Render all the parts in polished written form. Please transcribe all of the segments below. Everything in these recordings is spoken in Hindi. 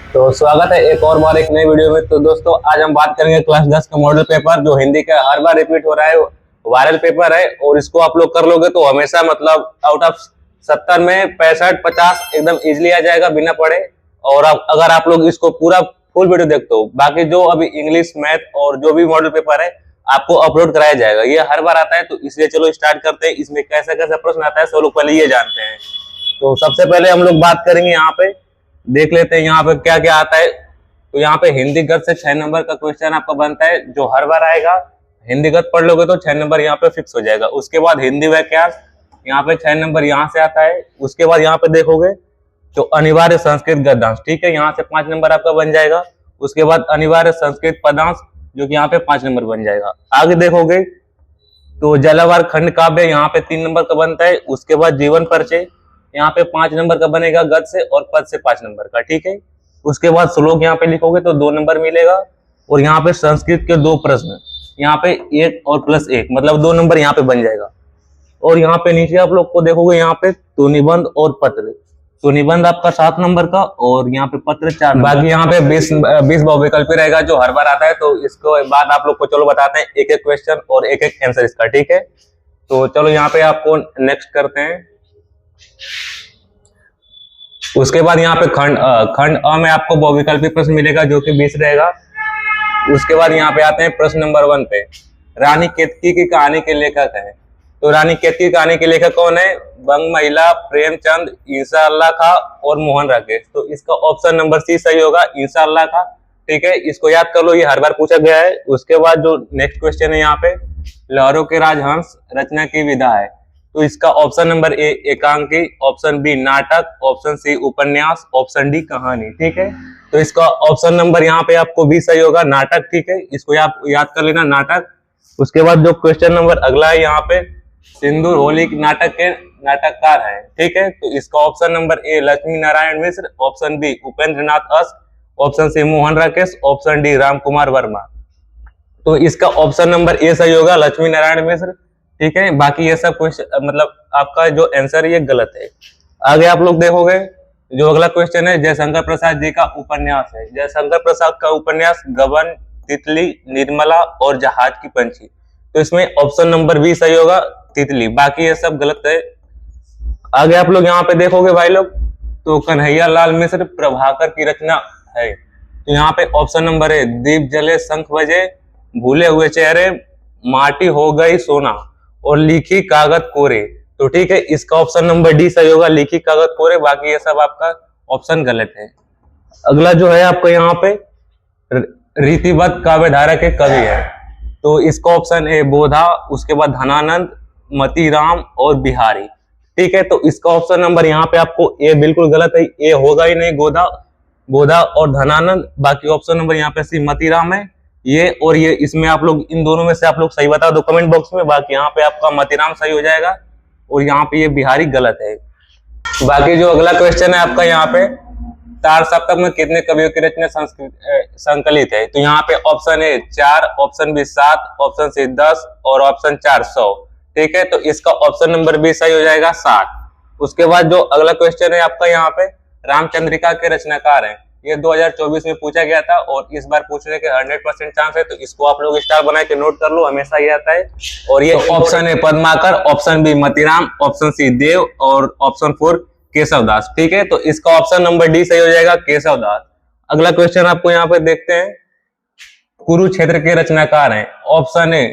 तो स्वागत है एक और बार एक नई वीडियो में। तो दोस्तों आज हम बात करेंगे क्लास 10 का मॉडल पेपर जो हिंदी का हर बार रिपीट हो रहा है, वायरल पेपर है। और इसको आप लोग कर लोगे तो हमेशा मतलब आउट ऑफ 70 में 65-50 एकदम इजिली आ जाएगा बिना पढ़े। और अगर आप लोग इसको पूरा फुल वीडियो देखते हो, बाकी जो अभी इंग्लिश मैथ और जो भी मॉडल पेपर है आपको अपलोड कराया जाएगा। ये हर बार आता है, तो इसलिए चलो स्टार्ट करते हैं। इसमें कैसा कैसा प्रश्न आता है सब लोग पहले ये जानते हैं। तो सबसे पहले हम लोग बात करेंगे, यहाँ पे देख लेते हैं यहाँ पे क्या क्या आता है। तो यहाँ पे हिंदी गद्य से 6 नंबर का क्वेश्चन आपका बनता है जो हर बार आएगा। हिंदी गद्य पढ़ लोगे तो 6 नंबर यहाँ पे फिक्स हो जाएगा। उसके बाद हिंदी वाक्यांश यहाँ पे 6 नंबर यहाँ से आता है। उसके बाद यहाँ पे देखोगे तो अनिवार्य संस्कृत गद्यांश, ठीक है, यहाँ से 5 नंबर आपका बन जाएगा। उसके बाद अनिवार्य संस्कृत पदांश जो कि यहाँ पे 5 नंबर बन जाएगा। आगे देखोगे तो जलावार खंड काव्य यहाँ पे 3 नंबर का बनता है। उसके बाद जीवन परिचय यहाँ पे 5 नंबर का बनेगा गद्य से, और पद से 5 नंबर का, ठीक है। उसके बाद श्लोक यहाँ पे लिखोगे तो 2 नंबर मिलेगा। और यहाँ पे संस्कृत के 2 प्रश्न यहाँ पे 1 और +1 मतलब 2 नंबर यहाँ पे बन जाएगा। और यहाँ पे नीचे आप लोग को देखोगे यहाँ पे तो निबंध और पत्र, तो निबंध आपका 7 नंबर का और यहाँ पे पत्र 4 नंबर। बाकी यहाँ पे 20 बहुविकल्पी रहेगा जो हर बार आता है। तो इसको बाद आप लोग को चलो बताते हैं एक एक क्वेश्चन और एक एक आंसर इसका, ठीक है। तो चलो यहाँ पे आपको नेक्स्ट करते हैं। उसके बाद यहाँ पे खंड अ में आपको बहुविकल्पी प्रश्न मिलेगा जो कि 20 रहेगा। उसके बाद यहाँ पे आते हैं प्रश्न नंबर 1 पे। रानी केतकी की कहानी के लेखक है। तो रानी केतकी की कहानी के लेखक कौन है? बंग महिला, प्रेमचंद, ईसा अल्लाह खां और मोहन राकेश। तो इसका ऑप्शन नंबर सी सही होगा, ईसा अल्लाह खां, ठीक है। इसको याद कर लो, ये हर बार पूछा गया है। उसके बाद जो नेक्स्ट क्वेश्चन है यहाँ पे, लहरों के राजहंस रचना की विधा है। तो इसका ऑप्शन नंबर ए एकांकी, ऑप्शन बी नाटक, ऑप्शन सी उपन्यास, ऑप्शन डी कहानी, ठीक है। तो इसका ऑप्शन नंबर यहाँ पे आपको बी सही होगा, नाटक, ठीक है। इसको आप याद कर लेना, नाटक। उसके बाद जो क्वेश्चन नंबर अगला है यहाँ पे, सिंदूर होली नाटक के नाटककार है, ठीक है। तो इसका option number A Lakshmi Narayan Mishra, option B Upendra Nath Ashk, option C Mohan Rakesh, option D Ram Kumar Verma. तो इसका ऑप्शन नंबर ए सही होगा, लक्ष्मी नारायण मिश्र, ठीक है। बाकी ये सब क्वेश्चन मतलब आपका जो आंसर है ये गलत है। आगे आप लोग देखोगे जो अगला क्वेश्चन है, जयशंकर प्रसाद जी का उपन्यास है। जयशंकर प्रसाद का उपन्यास गबन, तितली, निर्मला और जहाज की पंछी। तो इसमें ऑप्शन नंबर बी सही होगा, तितली। बाकी ये सब गलत है। आगे आप लोग यहाँ पे देखोगे भाई लोग, तो कन्हैया लाल मिश्र प्रभाकर की रचना है। तो यहाँ पे ऑप्शन नंबर है, दीप जले शंख बजे, भूले हुए चेहरे, माटी हो गई सोना और लिखी कागज कोरे। तो ठीक है, इसका ऑप्शन नंबर डी सही होगा, लिखी कागज कोरे। बाकी ये सब आपका ऑप्शन गलत है। अगला जो है आपका यहाँ पे रीतिबद्ध काव्य धारा के कवि है। तो इसका ऑप्शन ए बोधा, उसके बाद धनानंद, मतीराम और बिहारी, ठीक है। तो इसका ऑप्शन नंबर यहाँ पे आपको ए बिल्कुल गलत है, ए होगा ही नहीं, बोधा और धनानंद। बाकी ऑप्शन नंबर यहाँ पे सी मतीराम है, ये और ये। इसमें आप लोग इन दोनों में से आप लोग सही बता दो कमेंट बॉक्स में। बाकी यहाँ पे आपका मतीराम सही हो जाएगा और यहाँ पे ये बिहारी गलत है। बाकी जो अगला क्वेश्चन है आपका यहाँ पे, तार सप्तक में कितने कवियों की रचना संकलित है। तो यहाँ पे option A 4, option B 7, option C 10 और ऑप्शन 4 100, ठीक है। तो इसका ऑप्शन नंबर बी सही हो जाएगा, 7। उसके बाद जो अगला क्वेश्चन है आपका यहाँ पे, रामचंद्रिका के रचनाकार हैं। ये 2024 में पूछा गया था और इस बार पूछने के 100% चांस है। तो इसको आप लोग स्टार बना के नोट कर लो, हमेशा ये आता है। और ये ऑप्शन है Padmakar, option B Matiram, option C Dev और ऑप्शन 4 केशवदास, ठीक है। तो इसका ऑप्शन नंबर डी सही हो जाएगा, केशवदास। अगला क्वेश्चन आपको यहाँ पे देखते हैं, कुरुक्षेत्र के रचनाकार हैं। ऑप्शन ए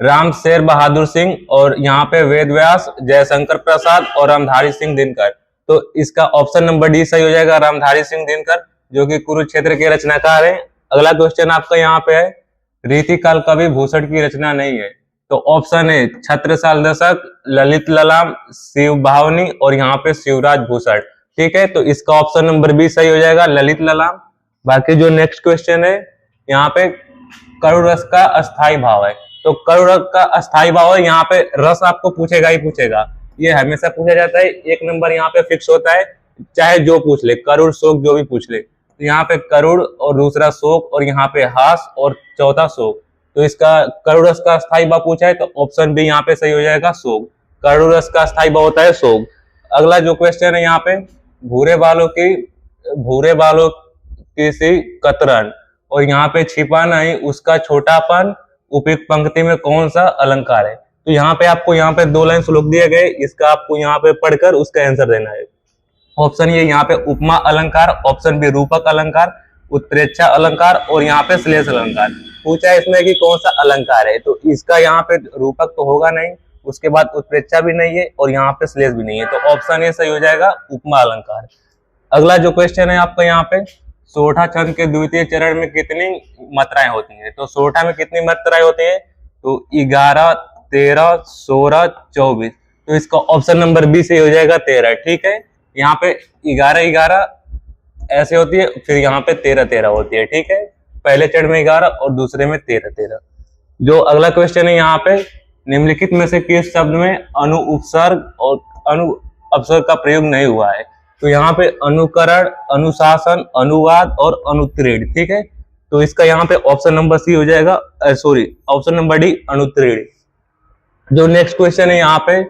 राम शेर बहादुर सिंह और यहाँ पे वेद व्यास, जयशंकर प्रसाद और रामधारी सिंह दिनकर। तो इसका ऑप्शन नंबर डी सही हो जाएगा, रामधारी सिंह दिनकर, जो कि कुरुक्षेत्र के रचनाकार हैं। अगला क्वेश्चन आपका यहाँ पे है, रीतिकाल कवि भूषण की रचना नहीं है। तो ऑप्शन है छत्रसाल दशक, ललित ललाम, शिव भावनी और यहाँ पे शिवराज भूषण, ठीक है। तो इसका ऑप्शन नंबर बी सही हो जाएगा, ललित ललाम। बाकी जो नेक्स्ट क्वेश्चन है यहाँ पे, करुण रस का अस्थाई भाव है। तो करुण रस का अस्थाई भाव है, यहाँ पे रस आपको पूछेगा ही पूछेगा, ये हमेशा पूछा जाता है। 1 नंबर यहाँ पे फिक्स होता है, चाहे जो पूछ ले, करुण शोक जो भी पूछ ले। तो यहाँ पे करुण और दूसरा शोक और यहाँ पे हास और चौथा शोक। तो इसका करुण रस का अस्थाई भाव पूछा है तो ऑप्शन बी यहाँ पे सही हो जाएगा, शोक। करुण रस का अस्थाई भाव होता है शोक। अगला जो क्वेश्चन है यहाँ पे, भूरे बालों किसी कतरन, और यहाँ पे छिपा नहीं उसका छोटापन, उपयुक्त पंक्ति में कौन सा अलंकार है। तो यहाँ पे आपको यहाँ पे 2 लाइन श्लोक दिए गए, इसका आपको यहाँ पे पढ़कर उसका आंसर देना है। ऑप्शन ए यहाँ पे उपमा अलंकार, ऑप्शन बी रूपक अलंकार, उत्प्रेक्षा अलंकार, और यहाँ पे श्लेष अलंकार। पूछा है इसमें कि कौन सा अलंकार है, तो इसका यहाँ पे रूपक तो होगा नहीं, उसके बाद उत्प्रेक्षा भी नहीं है, और यहाँ पे श्लेष भी नहीं है, तो ऑप्शन ए सही हो जाएगा, उपमा अलंकार। अगला जो क्वेश्चन है आपका यहाँ पे, सोठा छंद के द्वितीय चरण में कितनी मात्राएं होती हैं। तो सोठा में कितनी मात्राएं होती हैं, तो 11, 13, 16, 24। तो इसका ऑप्शन नंबर बी से हो जाएगा 13। ठीक है, यहाँ पे 11, 11 ऐसे होती है, फिर यहाँ पे 13, 13 होती है। ठीक है, पहले चरण में 11 और दूसरे में 13, 13। जो अगला क्वेश्चन है यहाँ पे, निम्नलिखित में से किस शब्द में अनु उपसर्ग और अनु अपसर्ग का प्रयोग नहीं हुआ है। तो यहाँ पे अनुकरण, अनुशासन, अनुवाद और अनुत्तीर्ण। ठीक है, तो इसका यहाँ पे ऑप्शन नंबर सी हो जाएगा, सॉरी ऑप्शन नंबर डी अनुत्तीर्ण। जो नेक्स्ट क्वेश्चन है यहाँ पे,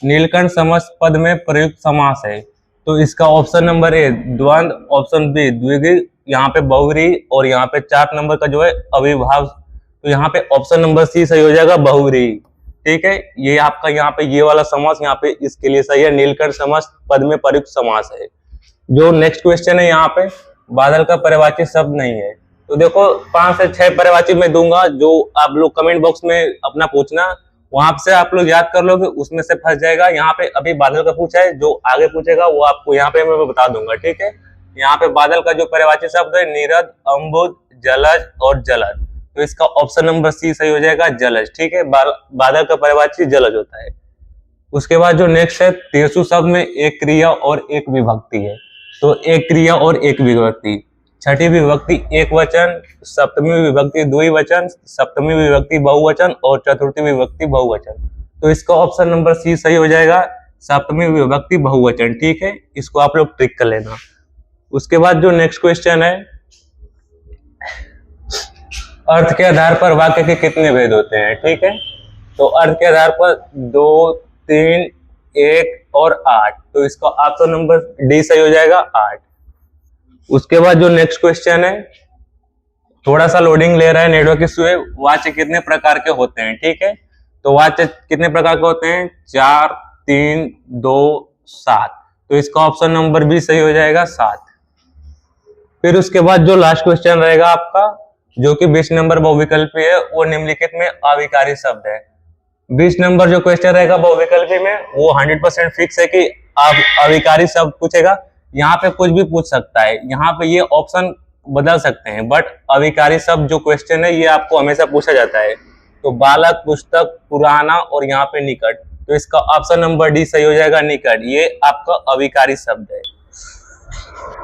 नीलकंठ समस्त पद में प्रयुक्त समास है। तो इसका ऑप्शन नंबर ए द्वंद्व, ऑप्शन बी द्विगु, यहाँ पे बहुव्रीहि, और यहाँ पे 4 नंबर का जो है अविभाव। तो यहाँ पे ऑप्शन नंबर सी सही हो जाएगा, बहुव्रीहि। ठीक है, ये आपका यहाँ पे ये वाला समास यहाँ पे इसके लिए सही है, नीलकंठ समस्त पद में प्रयुक्त समास है। जो नेक्स्ट क्वेश्चन है यहाँ पे, बादल का पर्यायवाची शब्द नहीं है। तो देखो 5 से 6 पर्यायवाची मैं दूंगा, जो आप लोग कमेंट बॉक्स में अपना पूछना, वहां से आप लोग याद कर लोगे, उसमें से फंस जाएगा। यहाँ पे अभी बादल का पूछा है, जो आगे पूछेगा वो आपको यहाँ पे मैं बता दूंगा। ठीक है, यहाँ पे बादल का जो पर्यायवाची शब्द है, नीरद, अम्बुद, जलज और जलद। तो इसका ऑप्शन नंबर सी सही हो जाएगा, जलज। ठीक है, बादल का पर्यायवाची जलज होता है। उसके बाद जो नेक्स्ट है, तेरसु शब्द में एक क्रिया और एक विभक्ति है। तो एक क्रिया और एक विभक्ति, छठी विभक्ति एक वचन, सप्तमी विभक्ति द्विवचन, सप्तमी विभक्ति बहुवचन और चतुर्थी विभक्ति बहुवचन। तो इसका ऑप्शन नंबर सी सही हो जाएगा, सप्तमी विभक्ति बहुवचन। ठीक है, इसको आप लोग ट्रिक कर लेना। उसके बाद जो नेक्स्ट क्वेश्चन है, अर्थ के आधार पर वाक्य के कितने भेद होते हैं। ठीक है, तो अर्थ के आधार पर 2, 3, 1 और 8। तो इसका ऑप्शन नंबर डी सही हो जाएगा, 8। उसके बाद जो नेक्स्ट क्वेश्चन है, थोड़ा सा लोडिंग ले रहा है नेटवर्क इश्यू है। वाच्य कितने प्रकार के होते हैं। ठीक है, तो वाच्य कितने प्रकार के होते हैं, 4, 3, 2, 7। तो इसका ऑप्शन नंबर बी सही हो जाएगा, 7। फिर उसके बाद जो लास्ट क्वेश्चन रहेगा आपका, जो कि 20 नंबर बहुविकल्पी है, वो निम्नलिखित में अविकारी शब्द है। 20 नंबर जो क्वेश्चन रहेगा बहुविकल्पी में, वो 100% फिक्स है कि आप अविकारी शब्द पूछेगा। यहाँ पे कुछ भी पूछ सकता है, यहाँ पे ये ऑप्शन बदल सकते हैं, बट अविकारी शब्द जो क्वेश्चन है ये आपको हमेशा पूछा जाता है। तो बालक, पुस्तक, पुराना और यहाँ पे निकट। तो इसका ऑप्शन नंबर डी सही हो जाएगा, निकट। ये आपका अविकारी शब्द है।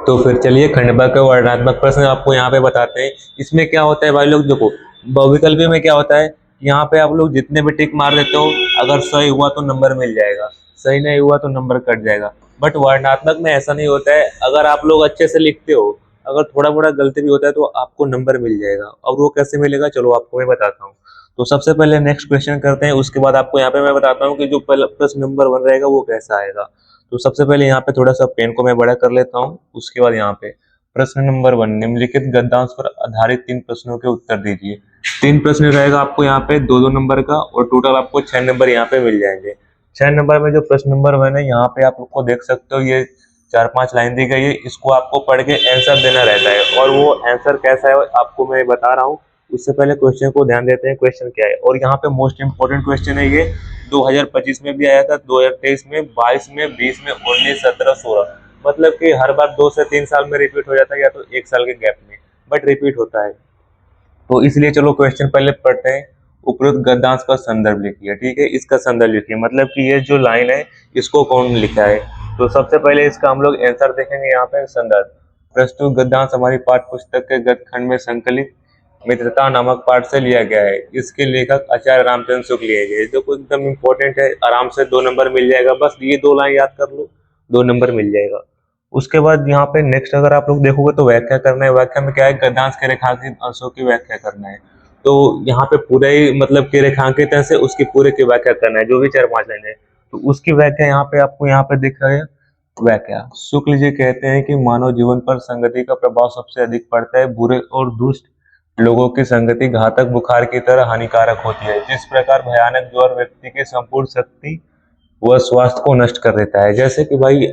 तो फिर चलिए खंडवा के वर्णनात्मक प्रश्न आपको यहाँ पे बताते हैं। इसमें क्या होता है भाई लोग, देखो बहुविकल्पी में क्या होता है, यहाँ पे आप लोग जितने भी टिक मार देते हो, अगर सही हुआ तो नंबर मिल जाएगा, सही नहीं हुआ तो नंबर कट जाएगा। बट वर्णनात्मक में ऐसा नहीं होता है। अगर आप लोग अच्छे से लिखते हो, अगर थोड़ा बड़ा गलती भी होता है, तो आपको नंबर मिल जाएगा। और वो कैसे मिलेगा, चलो आपको मैं बताता हूँ। तो सबसे पहले नेक्स्ट क्वेश्चन करते हैं, उसके बाद आपको यहाँ पे मैं बताता हूँ कि जो प्रश्न नंबर 1 रहेगा वो कैसा आएगा। तो सबसे पहले यहाँ पे थोड़ा सा पेन को मैं बड़ा कर लेता हूँ। उसके बाद यहाँ पे प्रश्न नंबर 1, निम्नलिखित गद्यांश पर आधारित 3 प्रश्नों के उत्तर दीजिए। 3 प्रश्न रहेगा आपको यहाँ पे 2-2 नंबर का, और टोटल आपको 6 नंबर यहाँ पे मिल जाएंगे। 6 नंबर में जो प्रश्न नंबर 1 है, यहाँ पे आप लोग को देख सकते हो, ये 4-5 लाइन दी गई है। इसको आपको पढ़ के आंसर देना रहता है, और वो आंसर कैसा है आपको मैं बता रहा हूँ। उससे पहले क्वेश्चन को ध्यान देते हैं, क्वेश्चन क्या है। और यहाँ पे मोस्ट इंपोर्टेंट क्वेश्चन है ये, 2025 में भी आया था, 2023 में, 22 में, 20 में, 19, 17, 16। मतलब कि हर बार 2 से 3 साल में रिपीट हो जाता है, या तो 1 साल के गैप में, बट रिपीट होता है। तो इसलिए चलो क्वेश्चन पहले पढ़ते हैं। उपरोक्त गद्यांश का संदर्भ लिखिए। ठीक है, इसका संदर्भ लिखिए, मतलब कि ये जो लाइन है इसको कौन लिखा है। तो सबसे पहले इसका हम लोग आंसर देखेंगे। यहाँ पे संदर्भ, प्रस्तुत गद्यांश हमारी पाठ्य पुस्तक के गद्य खंड में संकलित मित्रता नामक पाठ से लिया गया है। इसके लेखक आचार्य रामचंद्र शुक्ल लिए गए। जो एकदम इंपॉर्टेंट है, आराम से 2 नंबर मिल जाएगा। बस ये 2 लाइन याद कर लो, 2 नंबर मिल जाएगा। उसके बाद यहाँ पे नेक्स्ट अगर आप लोग देखोगे तो व्याख्या करना है। व्याख्या में क्या है, गद्यांश के रेखांकित अंशों की व्याख्या करना है। तो यहाँ पे पूरे ही मतलब कि रेखांकित अंश है, उसकी पूरे की व्याख्या करना है, जो भी 4-5 लाइन है। तो उसकी व्याख्या यहाँ पे आपको यहाँ पे दिख रहा है। व्याख्या। शुक्ल जी कहते हैं कि मानव जीवन पर संगति का प्रभाव सबसे अधिक पड़ता है। बुरे और दुष्ट लोगों की संगति घातक बुखार की तरह हानिकारक होती है। जिस प्रकार भयानक ज्वर व्यक्ति की संपूर्ण शक्ति व स्वास्थ्य को नष्ट कर देता है। जैसे कि भाई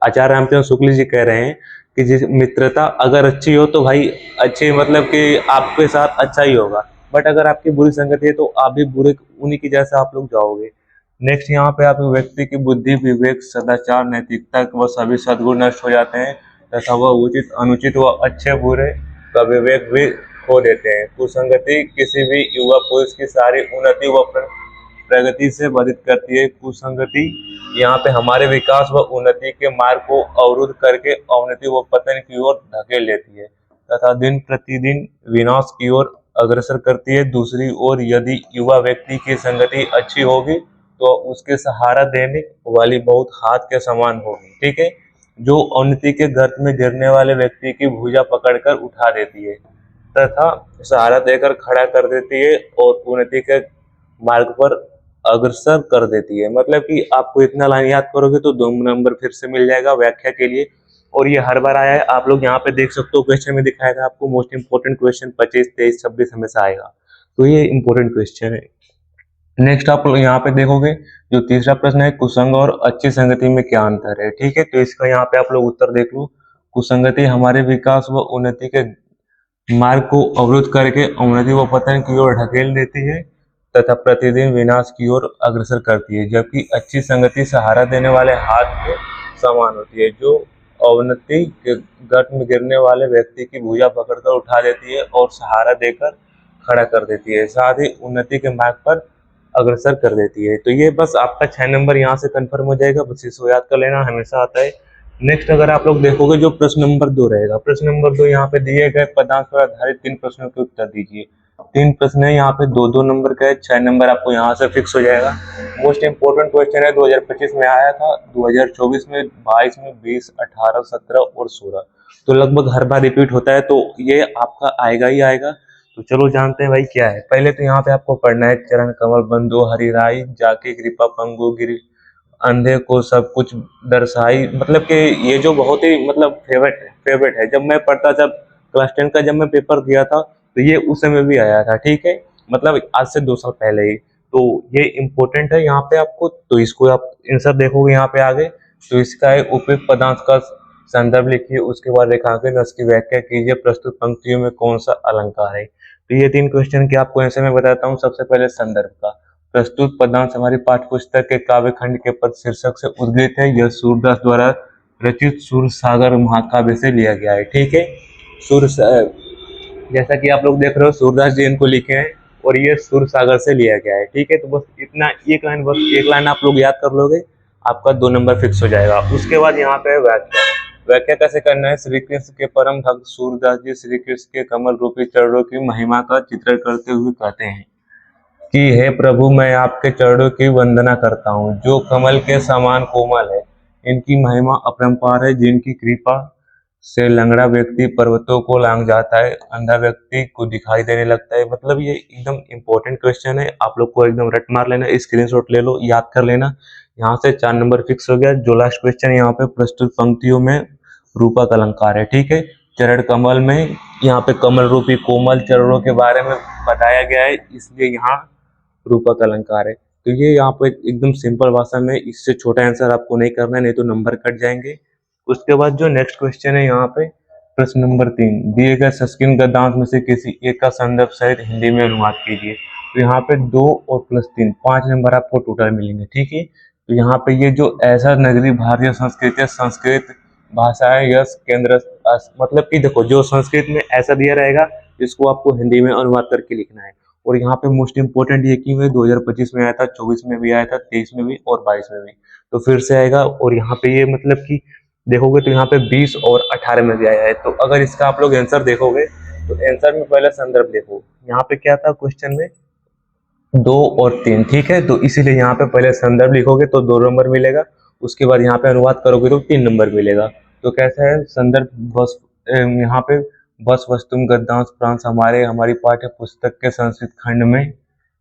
आचार्य रामचंद्र शुक्ल जी कह रहे हैं कि जिस मित्रता अगर अच्छी हो तो भाई अच्छी, मतलब कि आपके साथ अच्छा ही होगा, बट अगर आपकी बुरी संगति है तो आप भी बुरे उन्हीं की जैसे आप लोग जाओगे। नेक्स्ट यहाँ पे आप व्यक्ति की बुद्धि, विवेक, सदाचार, नैतिकता व सभी सद्गुण नष्ट हो जाते हैं तथा वह उचित, अनुचित व अच्छे बुरे का विवेक भी खो देते हैं। कुसंगति किसी भी युवा पुरुष की सारी उन्नति व प्रगति से बाधित करती है। कुसंगति यहाँ पे हमारे विकास व उन्नति के मार्ग को अवरुद्ध करके अवनति व पतन की ओर धकेल लेती है तथा दिन प्रतिदिन विनाश की ओर अग्रसर करती है। दूसरी ओर यदि युवा व्यक्ति की संगति अच्छी होगी तो उसके सहारा देने वाली बहुत हाथ के समान होगी, ठीक है, जो अवनति के गर्त में गिरने वाले व्यक्ति की भुजा पकड़कर उठा देती है तथा सहारा देकर खड़ा कर देती है और उन्नति के मार्ग पर अग्रसर कर देती है। मतलब कि आपको इतना लाइन याद करोगे तो 2 नंबर फिर से मिल जाएगा व्याख्या के लिए। और ये हर बार आया है, आप लोग यहाँ पे देख सकते हो, क्वेश्चन में दिखाएगा आपको मोस्ट इंपोर्टेंट क्वेश्चन 25, 23, 26 हमेशा आएगा, तो ये इंपोर्टेंट क्वेश्चन है। नेक्स्ट आप लोग यहाँ पे देखोगे जो तीसरा प्रश्न है, कुसंग और अच्छी संगति में क्या अंतर है, ठीक है, तो इसका यहाँ पे आप लोग उत्तर देख लो। कुसंगति हमारे विकास व उन्नति के मार्ग को अवरुद्ध करके अवनति व पतन की ओर ढकेल देती है तथा प्रतिदिन विनाश की ओर अग्रसर करती है, जबकि अच्छी संगति सहारा देने वाले हाथ के समान होती है, जो अवनति के गट में गिरने वाले व्यक्ति की भुजा पकड़कर उठा देती है और सहारा देकर खड़ा कर देती है, साथ ही उन्नति के मार्ग पर अग्रसर कर देती है। तो ये बस आपका 6 नंबर यहाँ से कंफर्म हो जाएगा, बस इसको याद कर लेना, हमेशा आता है। नेक्स्ट अगर आप लोग देखोगे जो प्रश्न नंबर 2 रहेगा, प्रश्न नंबर 2 यहाँ पे दिए गए पदार्थ पर आधारित 3 प्रश्नों के उत्तर दीजिए। 3 प्रश्न है यहाँ पे, 2-2 नंबर का है, 6 नंबर आपको यहाँ से फिक्स हो जाएगा। मोस्ट इंपोर्टेंट क्वेश्चन है, 2025 में आया था, 2024 में, 22 में, 20, 18, 17 और 16, तो लगभग हर बार रिपीट होता है, तो ये आपका आएगा ही आएगा। तो चलो जानते हैं भाई क्या है। पहले तो यहाँ पे आपको पढ़ना है, चरण कमल बंधु हरिराई, जाके कृपा पंगु गिरी, अंधे को सब कुछ दर्शाई। मतलब कि ये जो बहुत ही मतलब फेवरेट है, जब मैं पढ़ता, जब क्लास 10 का जब मैं पेपर दिया था तो ये उस समय भी आया था, ठीक है, मतलब आज से 2 साल पहले ही, तो ये इम्पोर्टेंट है यहाँ पे आपको। तो इसको आप आंसर देखोगे यहाँ पे आगे, तो इसका है उपयुक्त पदार्थ का संदर्भ लिखिए, उसके बाद रेखांकन, उसकी व्याख्या कीजिए, प्रस्तुत पंक्तियों में कौन सा अलंकार है। तो ये 3 क्वेश्चन के आपको आंसर मैं बताता हूँ। सबसे पहले संदर्भ का, प्रस्तुत पदार्थ हमारी पाठ्य पुस्तक के काव्य खंड के पद शीर्षक से उद्गृत है। यह सूरदास द्वारा रचित सूर सागर महाकाव्य से लिया गया है, ठीक है। जैसा कि आप लोग देख रहे हो, सूरदास जी इनको लिखे हैं और ये सूर सागर से लिया गया है, ठीक है। तो बस इतना, बस एक लाइन आप लोग याद कर लोगे, आपका 2 नंबर फिक्स हो जाएगा। उसके बाद यहाँ पे व्याख्या, व्याख्या कैसे करना है। श्री कृष्ण के परम भक्त सूरदास जी श्री कृष्ण के कमल रूपी चरणों की महिमा का चित्रण करते हुए कहते हैं कि हे प्रभु, मैं आपके चरणों की वंदना करता हूँ, जो कमल के समान कोमल है। इनकी महिमा अपरंपार है, जिनकी कृपा से लंगड़ा व्यक्ति पर्वतों को लांग जाता है, अंधा व्यक्ति को दिखाई देने लगता है। मतलब ये एकदम इंपॉर्टेंट क्वेश्चन है, आप लोग को एकदम रट मार लेना, स्क्रीनशॉट ले लो, याद कर लेना। यहाँ से 4 नंबर फिक्स हो गया। जो लास्ट क्वेश्चन यहाँ पे, प्रस्तुत पंक्तियों में रूपक अलंकार है, ठीक है। चरण कमल में यहाँ पे कमल रूपी कोमल चरणों के बारे में बताया गया है, इसलिए यहाँ रूपक अलंकार है। तो ये यहाँ पे एकदम सिंपल भाषा में, इससे छोटा आंसर आपको नहीं करना है, नहीं तो नंबर कट जाएंगे। उसके बाद जो नेक्स्ट क्वेश्चन है यहाँ पे, प्रश्न नंबर 3, दिए गए संस्कृत गद्यांश में से किसी एक का संदर्भ सहित हिंदी में अनुवाद कीजिए। तो यहाँ पे 2 और +3, 5 नंबर आपको टोटल मिलेंगे, ठीक है। तो यहाँ पे ये जो ऐसा नगरी भारतीय संस्कृत, संस्कृत भाषा है, यश केंद्र, मतलब कि देखो जो संस्कृत में ऐसा दिया रहेगा, इसको आपको हिंदी में अनुवाद करके लिखना है। और यहाँ पे मोस्ट इंपोर्टेंट ये कि 2025 में आया था, 24 में भी आया था, 23 में भी और 22 में भी, तो फिर से आएगा। और यहाँ पे ये मतलब कि देखोगे तो यहाँ पे 20 और 18 में भी आया है। तो अगर इसका आप लोग आंसर देखोगे तो आंसर में पहले संदर्भ देखो, यहाँ पे क्या था क्वेश्चन में, 2 और 3, ठीक है। तो इसीलिए यहाँ पे पहले संदर्भ लिखोगे तो 2 नंबर मिलेगा, उसके बाद यहाँ पे अनुवाद करोगे तो 3 नंबर मिलेगा। तो कैसा है संदर्भ, बस यहाँ पे बस वस्तुम गद्यांश प्रांश हमारी पाठ्य पुस्तक के संस्कृत खंड में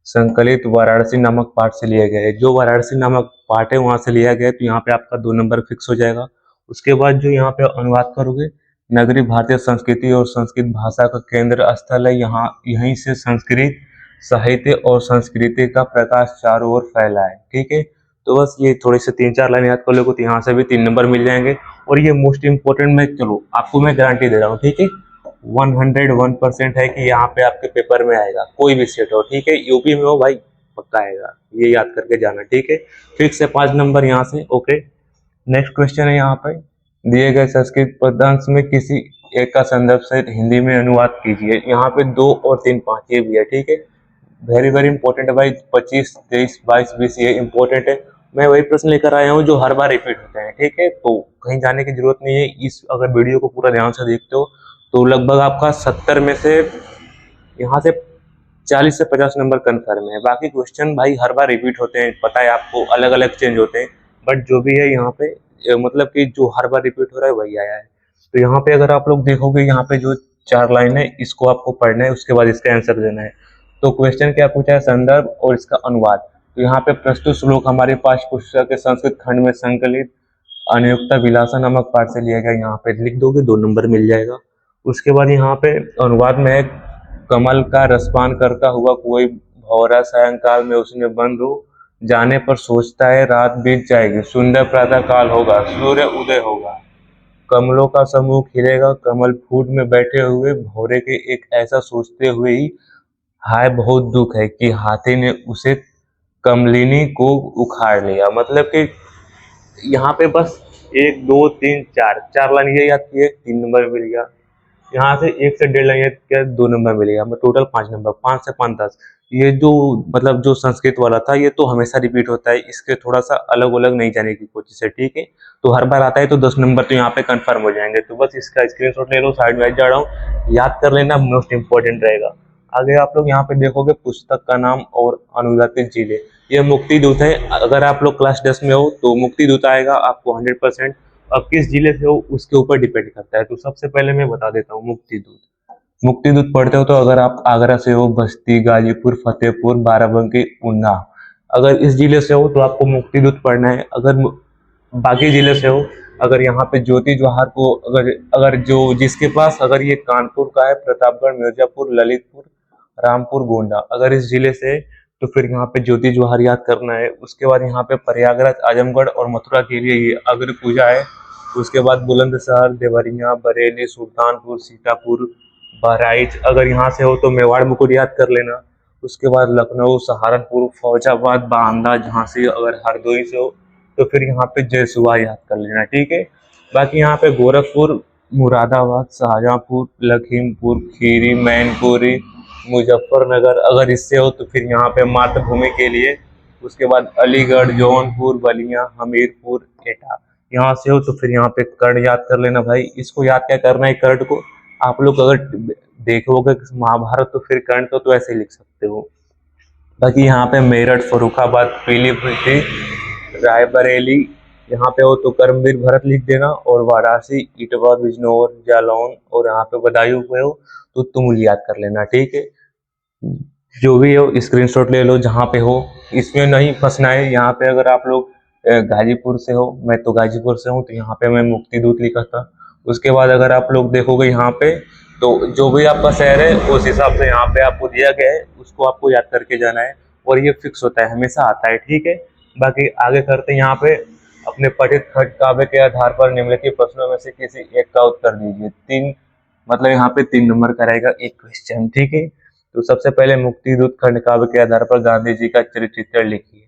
संकलित वाराणसी नामक पाठ से लिया गया है। जो वाराणसी नामक पाठ है वहां से लिया गया है, तो यहाँ पे आपका 2 नंबर फिक्स हो जाएगा। उसके बाद जो यहाँ पे अनुवाद करोगे, नगरी भारतीय संस्कृति और संस्कृत भाषा का केंद्र स्थल है, यहाँ यहीं से संस्कृत साहित्य और संस्कृति का प्रकाश चारों ओर फैला है। ठीक है, तो बस ये थोड़ी से 3-4 लाइन याद कर लोगे तो यहाँ से भी 3 नंबर मिल जाएंगे। और ये मोस्ट इंपोर्टेंट, मैं चलो आपको मैं गारंटी दे रहा हूँ, ठीक है, 101% है कि यहाँ पे आपके पेपर में आएगा, कोई भी स्टेट हो, ठीक है, यूपी में हो भाई पक्का आएगा, ये याद करके जाना। ठीक है, फिक्स है 5 नंबर यहाँ से। ओके, नेक्स्ट क्वेश्चन है यहाँ पे, दिए गए संस्कृत पदांश में किसी एक का संदर्भ सहित हिंदी में अनुवाद कीजिए। यहाँ पे 2 और 3 5 ये भी है। ठीक है, वेरी वेरी इंपॉर्टेंट है भाई, 25 23 22 20 ये इंपॉर्टेंट है। मैं वही प्रश्न लेकर आया हूँ जो हर बार रिपीट होते हैं। ठीक है, तो कहीं जाने की जरूरत नहीं है। इस अगर वीडियो को पूरा ध्यान से देखते हो तो लगभग आपका 70 में से यहाँ से 40 से 50 नंबर कन्फर्म है। बाकी क्वेश्चन भाई हर बार रिपीट होते हैं, पता है आपको, अलग अलग चेंज होते हैं, बट जो भी है यहाँ पे मतलब कि जो हर बार रिपीट हो रहा है वही आया है। तो यहाँ पे अगर आप लोग देखोगे, यहाँ पे जो 4 लाइन है इसको आपको पढ़ना है, उसके बाद इसका आंसर देना है। तो क्वेश्चन क्या पूछा है, संदर्भ और इसका अनुवाद। तो यहाँ पे प्रस्तुत श्लोक हमारे पाठ्य पुस्तक के संस्कृत खंड में संकलित अनियुक्ता विलासा नामक पाठ से लिया गया। यहाँ पे लिख दोगे 2 नंबर मिल जाएगा। उसके बाद यहाँ पे अनुवाद में कमल का रसपान करता हुआ कोई भौरा सायंकाल में उसने बंद हो जाने पर सोचता है रात बीत जाएगी, सुंदर प्रातः काल होगा, सूर्य उदय होगा, कमलों का समूह खिलेगा, कमल फूट में बैठे हुए भौरे के एक ऐसा सोचते हुए ही हाय बहुत दुख है कि हाथी ने उसे कमलिनी को उखाड़ लिया। मतलब कि यहाँ पे बस 1 2 3 4 लाइन ये याद किए, 3 नंबर मिल गया। यहाँ से 1 से 1.5 लाइन याद किया, 2 नंबर मिल गया। टोटल 5 नंबर, 5 से 5 10। ये जो मतलब जो संस्कृत वाला था ये तो हमेशा रिपीट होता है, इसके थोड़ा सा अलग अलग नहीं जाने की कोशिश है। ठीक है, तो हर बार आता है तो 10 नंबर तो यहाँ पे कंफर्म हो जाएंगे। तो बस इसका स्क्रीनशॉट ले लो, साइड में जा रहा हूँ, याद कर लेना, मोस्ट इंपॉर्टेंट रहेगा। आगे आप लोग यहाँ पे देखोगे पुस्तक का नाम और अनुवादित जिले, ये मुक्ति दूत है। अगर आप लोग क्लास 10 में हो तो मुक्ति दूत आएगा आपको 100%। अब किस जिले से हो उसके ऊपर डिपेंड करता है। तो सबसे पहले मैं बता देता हूँ मुक्ति दूत। मुक्ति दूत पढ़ते हो तो अगर आप आगरा से हो, बस्ती, गाजीपुर, फतेहपुर, बाराबंकी, ऊना, अगर इस जिले से हो तो आपको मुक्ति दूत पढ़ना है। अगर बाकी जिले से हो, अगर यहाँ पे ज्योति जवाहर को अगर अगर जो जिसके पास अगर ये कानपुर का है, प्रतापगढ़, मिर्जापुर, ललितपुर, रामपुर, गोंडा, अगर इस जिले से तो फिर यहाँ पे ज्योति जवाहर याद करना है। उसके बाद यहाँ पे प्रयागराज, आजमगढ़ और मथुरा के लिए ये अग्र पूजा है। उसके बाद बुलंदशहर, देवरिया, बरेली, सुल्तानपुर, सीतापुर, बहराइच, अगर यहाँ से हो तो मेवाड़ मुकुट याद कर लेना। उसके बाद लखनऊ, सहारनपुर, फौजाबाद, बांदा, झांसी, अगर हरदोई से हो तो फिर यहाँ पे जयसुआ याद कर लेना। ठीक है, बाकी यहाँ पे गोरखपुर, मुरादाबाद, शाहजहांपुर, लखीमपुर खीरी, मैनपुरी, मुजफ्फरनगर, अगर इससे हो तो फिर यहाँ पे मातृभूमि के लिए। उसके बाद अलीगढ़, जौनपुर, बलिया, हमीरपुर, एटा, यहाँ से हो तो फिर यहाँ पे कर्ण याद कर लेना भाई। इसको याद क्या करना है, कर्ण को आप लोग अगर देखोगे महाभारत तो फिर कर्ण तो ऐसे ही लिख सकते हो। बाकी यहाँ पे मेरठ, फरुखाबाद, पीलीभीत, रायबरेली, यहाँ पे हो तो कर्मवीर भरत लिख देना। और वाराणसी, इटवा, बिजनौर, जालौन और यहाँ पे बदायूं पे हो तो तुमुल याद कर लेना। ठीक है, जो भी हो स्क्रीनशॉट ले लो जहाँ पे हो, इसमें नहीं फंसना है। यहाँ पे अगर आप लोग गाजीपुर से हो, मैं तो गाजीपुर से हूँ, तो यहाँ पे मैं मुक्ति दूत लिखा था। उसके बाद अगर आप लोग देखोगे यहाँ पे तो जो भी आपका शहर है उस हिसाब से यहाँ पे आपको दिया गया है, उसको आपको याद करके जाना है। और ये फिक्स होता है, हमेशा आता है। ठीक है, बाकी आगे करते हैं। यहाँ पे अपने पठित खंड काव्य के आधार पर निम्नलिखित प्रश्नों में से किसी एक का उत्तर दीजिए। 3 मतलब यहाँ पे 3 नंबर का रहेगा एक क्वेश्चन। ठीक है, तो सबसे पहले मुक्ति दूत खंड काव्य के आधार पर गांधी जी का चरित्र लिखिए,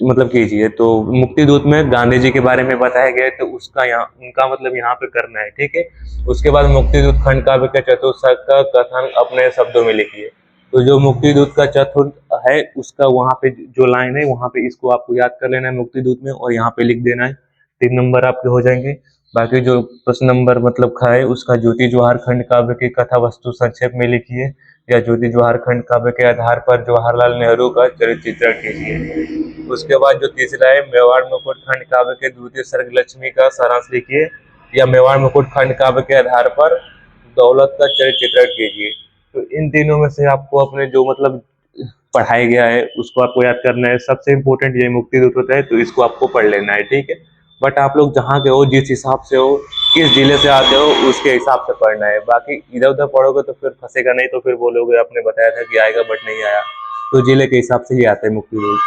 मतलब कीजिए। तो मुक्ति दूत में गांधी जी के बारे में बताया गया है, तो उसका यहाँ उनका मतलब यहाँ पे करना है। ठीक है, उसके बाद मुक्ति दूत खंड काव्य के चतुर्थ का कथन अपने शब्दों में लिखिए। तो जो मुक्ति दूत का चतुर्थ है उसका वहां पे जो लाइन है वहां पे इसको आपको याद कर लेना है मुक्ति दूत में, और यहाँ पे लिख देना है। 3 नंबर आपके हो जाएंगे। बाकी जो प्रश्न नंबर मतलब खा है उसका ज्योति जवाहर खंड काव्य की कथा वस्तु संक्षेप में लिखिए, या ज्योति जवाहर खंड काव्य के आधार पर जवाहरलाल नेहरू का चरित्र कीजिए। उसके बाद जो तीसरा है मेवाड़ मुकुट खंड काव्य के द्वितीय सर्ग लक्ष्मी का सारांश लिखिए, या मेवाड़ मुकुट खंड काव्य के आधार पर दौलत का चरित्र कीजिए। तो इन तीनों में से आपको अपने जो मतलब पढ़ाया गया है उसको आपको याद करना है। सबसे इम्पोर्टेंट ये मुक्ति दूत होता है, तो इसको आपको पढ़ लेना है, ठीक है। बट आप लोग जहाँ के हो, जिस हिसाब से हो, किस जिले से आते हो, उसके हिसाब से पढ़ना है। बाकी इधर उधर पढ़ोगे तो फिर फंसेगा नहीं, तो फिर बोलोगे आपने बताया था कि आएगा बट नहीं आया। तो जिले के हिसाब से ही आता है मुक्ति दूत।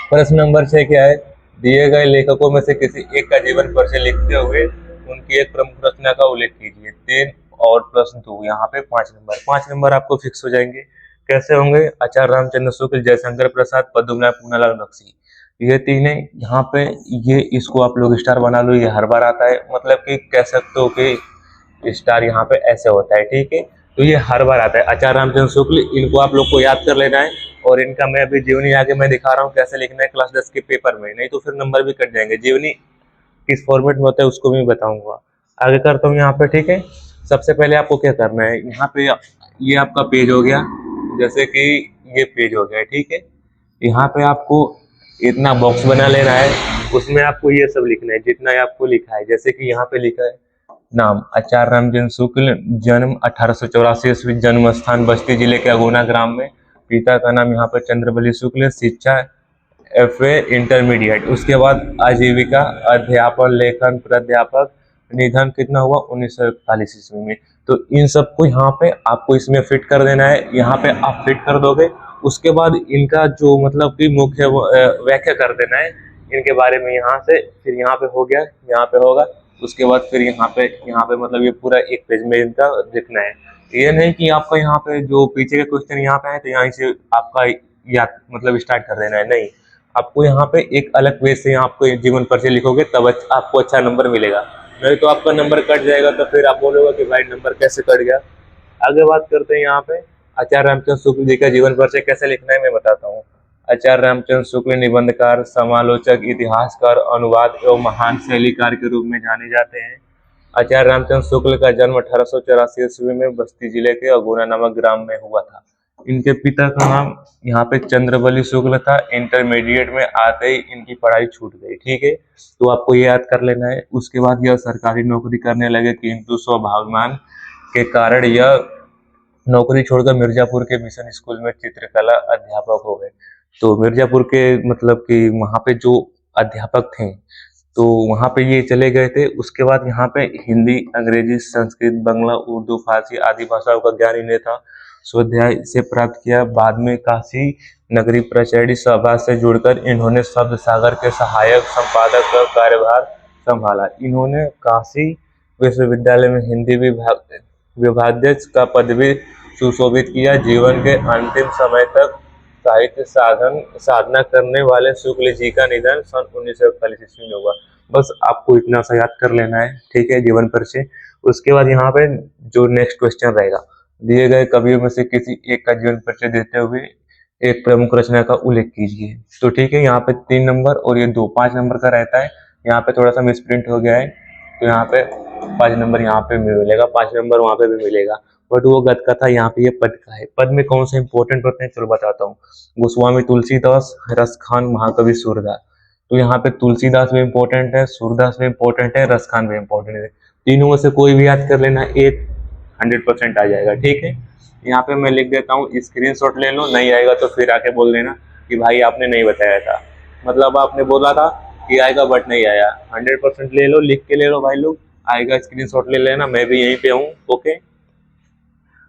प्रश्न नंबर 6 क्या है? दिए गए लेखकों में से किसी एक का जीवन परिचय लिखते हुए उनकी एक प्रमुख रचना का उल्लेख कीजिए। 3 और प्रश्न 2, यहाँ पे 5 नंबर आपको फिक्स हो जाएंगे। कैसे होंगे? आचार्य रामचंद्र शुक्ल, जयशंकर प्रसाद, पद्मनाभ पूनालाल बख्शी, ये 3 है। यहाँ पे ये इसको आप लोग स्टार बना लो, ये हर बार आता है, मतलब कि कह सकते हो कि स्टार यहाँ पे ऐसे होता है, ठीक है। तो ये हर बार आता है, आचार्य रामचंद्र शुक्ल, इनको आप लोग को याद कर लेना है। और इनका मैं अभी जीवनी आगे मैं दिखा रहा हूँ कैसे लिखना है क्लास 10 के पेपर में, नहीं तो फिर नंबर भी कट जाएंगे। जीवनी किस फॉर्मेट में होता है उसको भी बताऊंगा। आगे करता हूँ यहाँ पे, ठीक है। सबसे पहले आपको क्या करना है, यहाँ पे ये आपका पेज हो गया, जैसे कि ये पेज हो गया, ठीक है। यहाँ पे आपको इतना बॉक्स बना लेना है, उसमें आपको ये सब लिखना है जितना आपको लिखा है। जैसे कि यहाँ पे लिखा है नाम आचार्य रामचंद्र शुक्ल, जन्म 1884 ईस्वी, जन्म स्थान बस्ती जिले के अगुना ग्राम में, पिता का नाम यहाँ पे चंद्रबली शुक्ल, शिक्षा FA इंटरमीडिएट, उसके बाद आजीविका अध्यापन, लेखन, प्राध्यापक, निधन कितना हुआ 1941 ईस्वी में। तो इन सबको यहाँ पे आपको इसमें फिट कर देना है। यहाँ पे आप फिट कर दोगे, उसके बाद इनका जो मतलब कि मुख्य व्याख्या कर देना है इनके बारे में यहाँ से। फिर यहाँ पे हो गया, यहाँ पे होगा, उसके बाद फिर यहाँ पे मतलब ये पूरा एक पेज में इनका लिखना है। ये नहीं कि आपका यहाँ पे जो पीछे के क्वेश्चन यहाँ पे है तो यहाँ से आपका याद मतलब स्टार्ट कर देना है, नहीं। आपको यहाँ पे एक अलग पेज से आपको जीवन परिचय लिखोगे तब आपको अच्छा नंबर मिलेगा, नहीं तो आपका नंबर कट जाएगा। तो फिर आप बोलोगे कि भाई नंबर कैसे कट गया। आगे बात करते हैं यहाँ पे आचार्य रामचंद्र शुक्ल जी का जीवन परिचय कैसे लिखना है मैं बताता हूँ। आचार्य रामचंद्र शुक्ल निबंधकार, समालोचक, इतिहासकार, अनुवाद एवं महान शैलीकार के रूप में जाने जाते हैं। आचार्य रामचंद्र शुक्ल का जन्म 1884 ईस्वी में बस्ती जिले के अगुना नामक ग्राम में हुआ था। इनके पिता का नाम यहाँ पे चंद्रबली शुक्ल था। इंटरमीडिएट में आते ही इनकी पढ़ाई छूट गई, ठीक है। तो आपको ये याद कर लेना है। उसके बाद यह सरकारी नौकरी करने लगे, किंतु स्वभावमान के कारण यह नौकरी छोड़कर मिर्जापुर के मिशन स्कूल में चित्रकला अध्यापक हो गए। तो मिर्जापुर के मतलब कि वहाँ पे जो अध्यापक थे तो वहाँ पे ये चले गए थे। उसके बाद यहाँ पे हिंदी, अंग्रेजी, संस्कृत, बांग्ला, उर्दू, फारसी आदि भाषाओं का ज्ञान इन्हें था। स्वाध्याय से प्राप्त किया। बाद में काशी नगरी प्राचार्य सभा से जुड़कर इन्होंने शब्द सागर के सहायक संपादक का कार्यभार संभाला। इन्होंने काशी विश्वविद्यालय में हिंदी विभागाध्यक्ष का पद भी सुशोभित किया। जीवन के अंतिम समय तक साहित्य साधना करने वाले शुक्ल जी का निधन सन 1941 ईस्वी में हुआ। बस आपको इतना सा याद कर लेना है, ठीक है, जीवन परिचय। उसके बाद यहाँ पे जो नेक्स्ट क्वेश्चन रहेगा, दिए गए कवियों में से किसी एक का जीवन परिचय देते हुए एक प्रमुख रचना का उल्लेख कीजिए। तो ठीक है, यहाँ पे 3 नंबर और ये 5 नंबर का रहता है। यहाँ पे थोड़ा सा मिसप्रिंट हो गया है, तो यहाँ पे 5 नंबर यहाँ पे भी मिलेगा, 5 नंबर वहाँ पे भी मिलेगा। बट वो गद का था, यहाँ पे ये पद का है। पद में कौन से इंपॉर्टेंट होते हैं चलो बताता हूँ। गोस्वामी तुलसीदास, रसखान, महाकवि सूरदास। तो यहाँ पे तुलसीदास भी इंपॉर्टेंट है, सूरदास भी इंपॉर्टेंट है, रसखान भी इंपॉर्टेंट है। तीनों में से कोई भी याद कर लेना, 100% आ जाएगा, ठीक है। यहाँ पे मैं लिख देता हूँ, स्क्रीनशॉट ले लो, नहीं आएगा तो फिर आके बोल देना कि भाई आपने नहीं बताया था, मतलब आपने बोला था कि आएगा बट नहीं आया। 100% ले लो, लिख के ले लो भाई लोग, आएगा स्क्रीनशॉट ले लेना, मैं भी यहीं पे हूँ, ओके।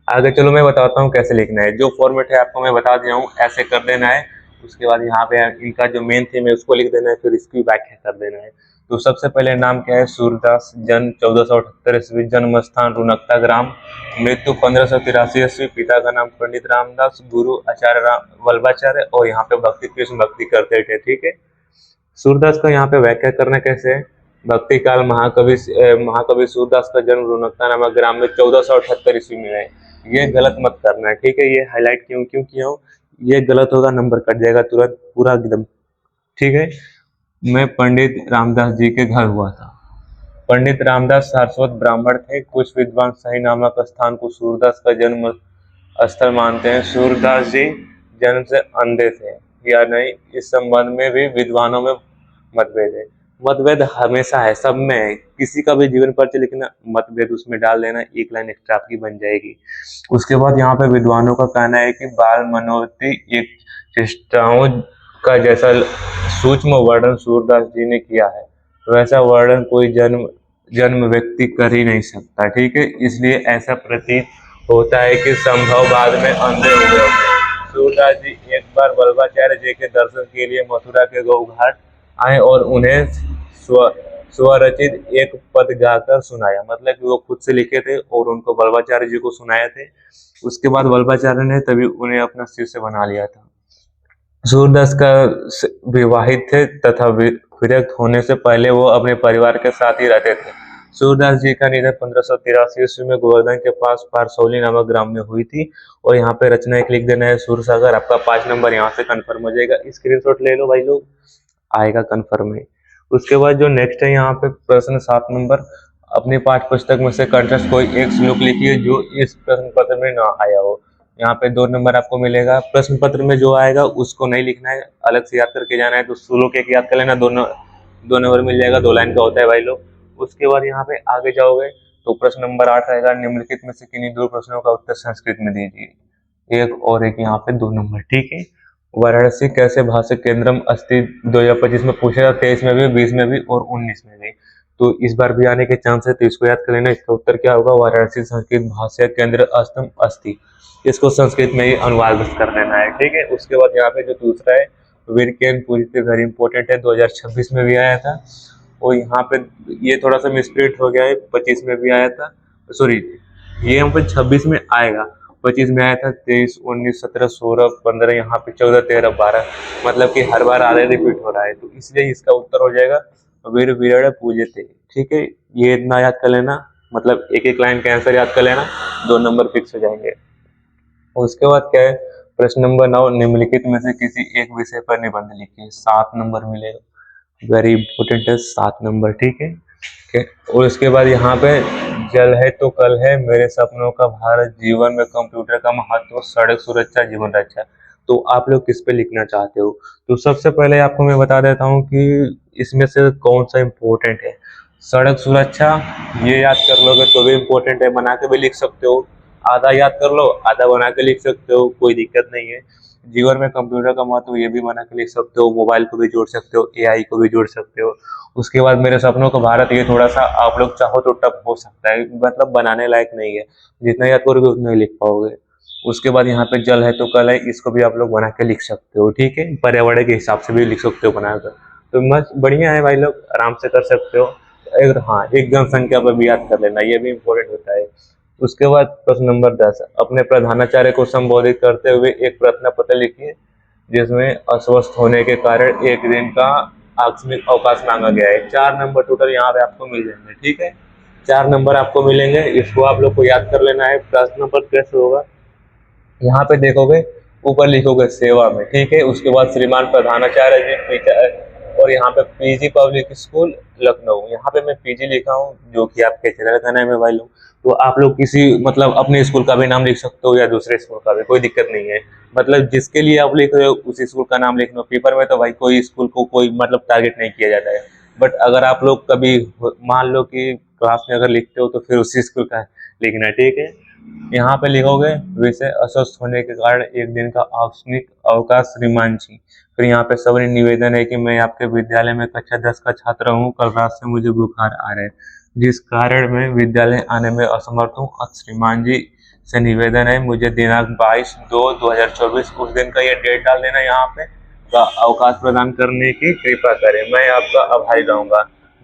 आगे चलो मैं बताता हूँ कैसे लिखना है। जो फॉर्मेट है आपको मैं बता दिया हूँ, ऐसे कर देना है। उसके बाद यहाँ पे इनका जो मेन थीम है उसको लिख देना है, फिर इसकी व्याख्या कर देना है। तो सबसे पहले नाम क्या है, सूरदास, जन्म 1478 ईस्वी, जन्म स्थान रुनकता ग्राम, मृत्यु 1583 ईस्वी, पिता का नाम पंडित रामदास, गुरु आचार्य वल्लभाचार्य, और यहाँ पे भक्ति कृष्ण भक्ति करते थे, ठीक है। सूरदास का यहाँ पे व्याख्या करना कैसे है, भक्ति काल महाकवि सूरदास का जन्म रुनकता नामक ग्राम में 1478 ईस्वी में है। ये गलत मत करना है, ठीक है। ये हाईलाइट क्यों किया हो, ये गलत होगा, नंबर कट जाएगा तुरंत पूरा एकदम, ठीक है। मैं पंडित रामदास जी के घर हुआ था। पंडित रामदास सारस्वत ब्राह्मण थे। कुछ विद्वान सही नामक स्थान को सूरदास का जन्म स्थल मानते हैं। सूरदास जी जन्म से अंधे थे या नहीं, इस संबंध में भी विद्वानों में मतभेद है। मतभेद हमेशा है, सब में है, किसी का भी जीवन परिचय लिखना, मतभेद उसमें डाल देना, एक लाइन एक्स्ट्रा आपकी बन जाएगी। उसके बाद यहाँ पे विद्वानों का कहना है कि बाल मनोवृत्ति एक चेष्टाओं का जैसा सूक्ष्म वर्णन सूरदास जी ने किया है, वैसा वर्णन कोई जन्म जन्म व्यक्ति कर ही नहीं सकता। ठीक है, इसलिए ऐसा प्रतीत होता है कि संभव बाद में अंधे हुए होंगे। सूरदास जी एक बार वल्लभाचार्य जी के दर्शन के लिए मथुरा के गौ घाट आए और उन्हें स्वरचित एक पद गाकर सुनाया, मतलब कि वो खुद से लिखे थे और उनको वल्लभाचार्य जी को सुनाए थे। उसके बाद वल्लभाचार्य ने तभी उन्हें अपना शिष्य बना लिया था। सूरदास का विवाहित थे तथा विरक्त होने से पहले वो अपने परिवार के साथ ही रहते थे। सूरदास जी का निधन 1583 ईस्वी में गोवर्धन के पास पारसौली नामक ग्राम में हुई थी। और यहाँ पे रचना एक लिख देना है सूरसागर, आपका 5 नंबर यहाँ से कंफर्म हो जाएगा। स्क्रीनशॉट ले लो भाई लोग, आएगा कंफर्म है। उसके बाद जो नेक्स्ट है यहाँ पे प्रश्न 7 नंबर, अपनी पाठ्य पुस्तक में से कंठस्थ कोई एक श्लोक लिखिए जो इस प्रश्न पत्र में ना आया हो। यहाँ पे 2 नंबर आपको मिलेगा। प्रश्न पत्र में जो आएगा उसको नहीं लिखना है, अलग से याद करके जाना है, तो श्लोक एक याद कर लेना, 2 नंबर मिल जाएगा, 2 लाइन का होता है भाई लोग। उसके बाद यहाँ पे आगे जाओगे तो प्रश्न नंबर 8 रहेगा, निम्नलिखित में से किन्हीं 2 प्रश्नों का उत्तर संस्कृत में दीजिए, एक और एक यहाँ पे 2 नंबर। ठीक है, वाराणसी कैसे भाषा केंद्रम अस्ति 2025 में पूछा था, 23 में भी, 20 में भी और 19 में भी, तो इस बार भी आने के चांस है, तो इसको याद कर लेना। इसका उत्तर क्या होगा, वाराणसी संस्कृत भाषा केंद्र अस्तम अस्ति, इसको संस्कृत में ही अनुवाद कर देना है। ठीक है, उसके बाद यहाँ पे जो दूसरा है वीरकेन पूजित, वेरी इंपॉर्टेंट है, 2026 में भी आया था। और यहाँ पे ये थोड़ा सा मिसप्रिंट हो गया है, 25 में भी आया था, सॉरी ये यहाँ पे 26 में आएगा, 25 में आया था, 23, 19, 17, 16, 15, यहाँ पे 14, 13, 12, मतलब कि हर बार आधे रिपीट हो रहा है, तो इसलिए इसका उत्तर हो जाएगा वीर वीरण पूजते। ठीक है, ये इतना याद कर लेना, मतलब एक एक लाइन का आंसर याद कर लेना, 2 नंबर फिक्स हो जाएंगे। उसके बाद क्या है, प्रश्न नंबर 9, निम्नलिखित में से किसी एक विषय पर निबंध लिखिए, 7 नंबर मिलेगा, वेरी इंपॉर्टेंट है, 7 नंबर। ठीक है, और उसके बाद यहाँ पे जल है तो कल है, मेरे सपनों का भारत, जीवन में कंप्यूटर का महत्व, सड़क सुरक्षा, जीवन रक्षा, तो आप लोग किस पे लिखना चाहते हो। तो सबसे पहले आपको मैं बता देता हूँ कि इसमें से कौन सा इम्पोर्टेंट है। सड़क सुरक्षा ये याद कर लोगे तो भी इम्पोर्टेंट है, बना के भी लिख सकते हो, आधा याद कर लो, आधा बना के लिख सकते हो, कोई दिक्कत नहीं है। जीवन में कंप्यूटर का महत्व ये भी बना के लिख सकते हो, मोबाइल को भी जोड़ सकते हो, एआई को भी जोड़ सकते हो। उसके बाद मेरे सपनों का भारत, ये थोड़ा सा आप लोग चाहो तो टफ हो सकता है, मतलब बनाने लायक नहीं है, जितना याद करोगे उतना ही लिख पाओगे। उसके बाद यहाँ पे जल है तो कल है, इसको भी आप लोग बना के लिख सकते हो। ठीक है, पर्यावरण के हिसाब से भी लिख सकते हो बनाकर, तो मस्त बढ़िया है भाई लोग, आराम से कर सकते हो। हाँ, एक जनसंख्या पर भी याद कर लेना, ये भी इम्पोर्टेंट होता है। उसके बाद प्रश्न नंबर 10, अपने प्रधानाचार्य को संबोधित करते हुए एक प्रार्थना पत्र लिखिए जिसमें अस्वस्थ होने के कारण एक दिन का आकस्मिक अवकाश मांगा गया है। 4 नंबर टोटल यहाँ पे आपको मिल जाएंगे। ठीक है, 4 नंबर आपको मिलेंगे, इसको आप लोग को याद कर लेना है। प्रश्न नंबर कैसे होगा, यहाँ पे देखोगे ऊपर लिखोगे सेवा में। ठीक है, उसके बाद श्रीमान प्रधानाचार्य जी, और यहाँ पे पीजी पब्लिक स्कूल लखनऊ, यहाँ पे मैं पीजी लिखा हूँ जो कि आपके चैनल का नाम है भाई लोग। तो आप लोग किसी मतलब अपने स्कूल का भी नाम लिख सकते हो या दूसरे स्कूल का भी, कोई दिक्कत नहीं है, मतलब जिसके लिए आप लिख रहे हो उसी स्कूल का नाम लिखना। पेपर में तो भाई कोई स्कूल को कोई मतलब टारगेट नहीं किया जाता है, बट अगर आप लोग कभी मान लो कि क्लास में अगर लिखते हो तो फिर उसी स्कूल का लिखना है। ठीक है, यहाँ पे लिखोगे विषय अस्वस्थ होने के कारण एक दिन का आकस्मिक अवकाश श्रीमान जी। फिर यहाँ पे सभी निवेदन है कि मैं आपके विद्यालय में कक्षा 10 का छात्र हूँ, कल रात से मुझे बुखार आ रहा है जिस कारण मैं विद्यालय आने में असमर्थ हूँ। श्रीमान जी से निवेदन है मुझे दिनांक 22/2/2024 उस दिन का ये डेट डाल देना, यहाँ पे का अवकाश प्रदान करने की कृपा करें, मैं आपका आभारी रहूंगा,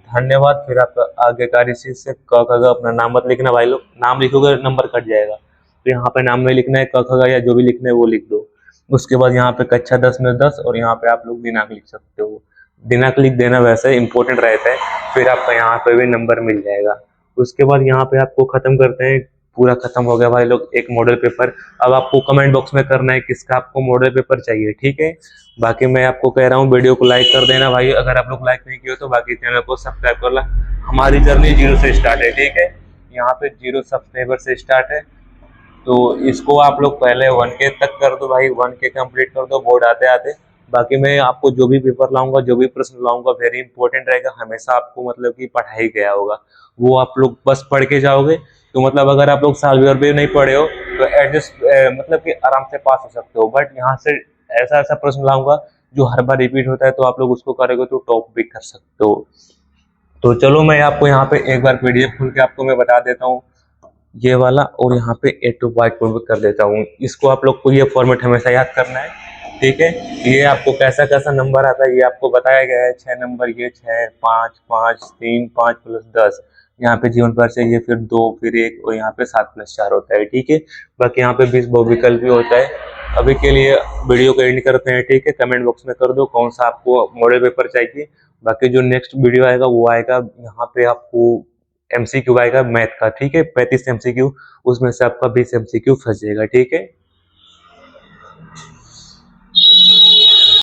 धन्यवाद। फिर आपका आज्ञाकारी शिष्य क ख ग, अपना नाम मत लिखना भाई लोग, नाम लिखोगे नंबर कट जाएगा, तो यहाँ पे नाम में लिखना है, क ख ग या जो भी लिखना है वो लिख दो। उसके बाद यहाँ पे कक्षा 10 में 10 और यहाँ पे आप लोग दिनांक लिख सकते हो, दिनांक लिख देना वैसे इंपॉर्टेंट रहता है, फिर आपका यहाँ पे भी नंबर मिल जाएगा। उसके बाद यहाँ पे आपको खत्म करते हैं, पूरा खत्म हो गया भाई लोग एक मॉडल पेपर। अब आपको कमेंट बॉक्स में करना है किसका आपको मॉडल पेपर चाहिए। ठीक है, बाकी मैं आपको कह रहा हूँ वीडियो को लाइक कर देना भाई, अगर आप लोग लाइक नहीं किए तो बाकी चैनल को सब्सक्राइब कर ला। हमारी जर्नी 0 से स्टार्ट है। ठीक है, यहाँ पे 0 सब्सक्राइबर से स्टार्ट है, तो इसको आप लोग पहले 1K तक कर दो भाई, 1K कंप्लीट कर दो बोर्ड आते आते, बाकी मैं आपको जो भी पेपर लाऊंगा, जो भी प्रश्न लाऊंगा, वेरी इंपॉर्टेंट रहेगा, हमेशा आपको मतलब कि पढ़ाई गया होगा, वो आप लोग बस पढ़ के जाओगे। तो मतलब अगर आप लोग साल भर भी नहीं पढ़े हो तो एडजस्ट मतलब कि आराम से पास हो सकते हो। बट यहाँ से ऐसा ऐसा प्रश्न लाऊंगा जो हर बार रिपीट होता है, तो आप लोग उसको करोगे तो टॉप भी कर सकते हो। तो चलो मैं आपको यहाँ पे एक बार पीडीएफ खोल के आपको मैं बता देता हूँ ये वाला, और यहाँ पे ए टू व्हाइट बोर्ड कर देता हूँ। इसको आप लोग को ये फॉर्मेट हमेशा याद करना है, ठीक है। ये आपको कैसा कैसा नंबर आता है ये आपको बताया गया है। 6 नंबर, ये 6, 5, 5, 3, 5 प्लस 10, यहाँ पे जीवन पर चाहिए, फिर 2, फिर 1, और यहाँ पे 7 प्लस 4 होता है, ठीक है। बाकी यहाँ पे 20 बहुविकल्प भी होता है। अभी के लिए वीडियो को एंड करते हैं, ठीक है। कमेंट बॉक्स में कर दो कौन सा आपको मॉडल पेपर चाहिए। बाकी जो नेक्स्ट वीडियो आएगा वो आएगा यहाँ पे आपको एमसीक्यू आएगा मैथ का, ठीक है। 35 एमसीक्यू, उसमें से आपका 20 एमसीक्यू फंस जाएगा, ठीक है।